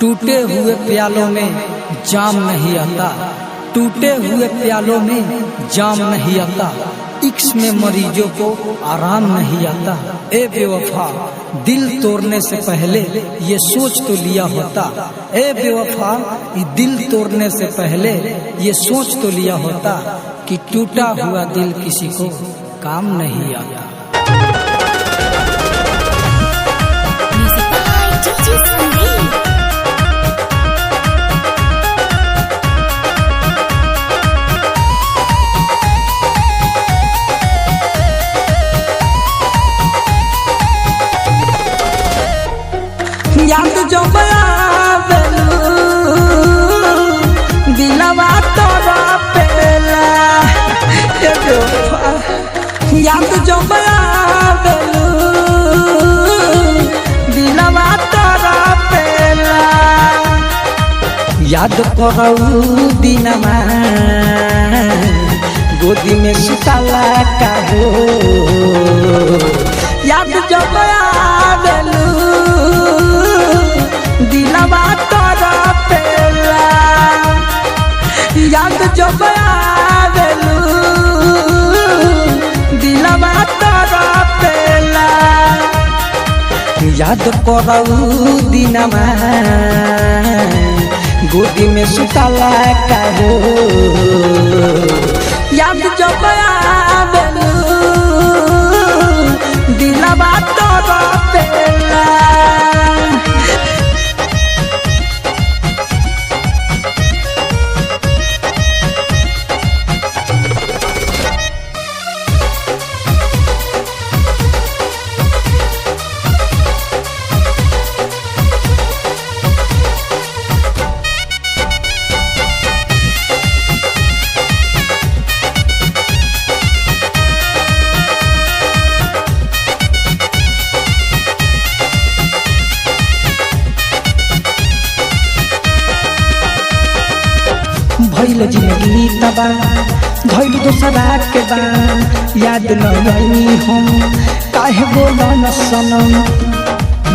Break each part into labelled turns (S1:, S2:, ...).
S1: टूटे हुए प्यालों में जाम नहीं आता, टूटे हुए प्यालों में जाम नहीं आता, इश्क में मरीजों को आराम नहीं आता। ए बेवफा दिल तोड़ने से पहले ये सोच तो लिया होता, ए बेवफा दिल तोड़ने से पहले ये सोच तो लिया होता कि टूटा हुआ दिल किसी को काम नहीं आता।
S2: याद जो आवेलू दिलवा तोरा पेला, याद जो आवेलू दिलवा तोरा पेला। याद करऊ दिनमा गोदी में सुतला का हो, याद जो आवेलू दिलवा तोरा पेला। याद जो आवेलू दिलवा तोरा पेला। याद करऊ दिनमा गोदी में सुतला का हो, याद जो आवेलू दिलवा तोरा पेला। भइल जिंदगी तबा धइल दोसरा के बा, याद नहीं हम काहे बोलो न सनम।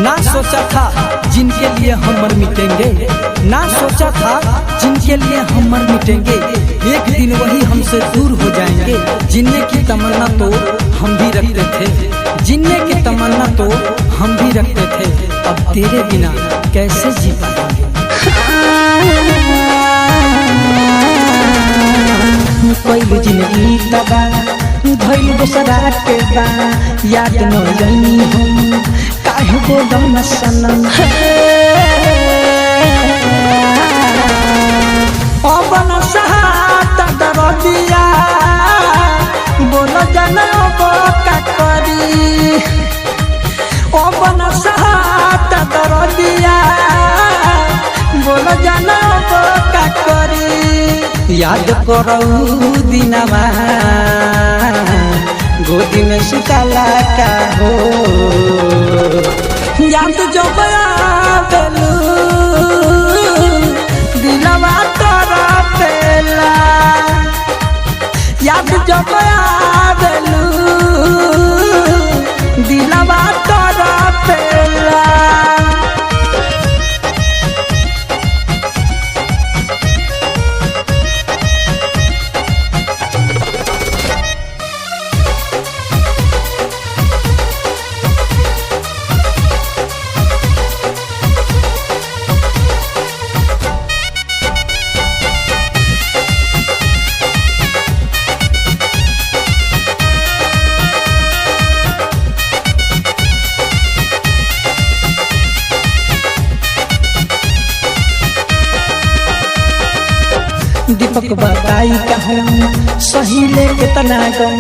S1: ना सोचा था जिनके लिए हम मर मिटेंगे, ना सोचा था जिनके लिए हम मर मिटेंगे, एक दिन वही हमसे दूर हो जाएंगे। जीने की तमन्ना तो हम भी रखते थे, जीने की तमन्ना तो हम भी रखते थे, अब तेरे बिना कैसे जी पाएंगे।
S2: कोई जिंदगी तबा धइल दोसरा के बा, याद नहीं हम काहे बोलो न सनम। पवन सहात दरदिया बोलो जनब का करी, पवन सहात दरदिया बोलो जनब का करी। याद करऊ दिनमा गोदी में सुतला का हो, याद जो आवेलू दिलवा तोरा पेला। याद जो आवेलू दिलवा तोरा पेला। दीपक बताई कहूँ सही ले कितना गम,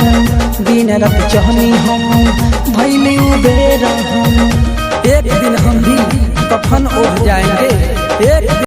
S2: दिन रात चहनी हम भइले उबेर हम।
S1: एक दिन हम भी कफन ओढ़ जाएंगे, एक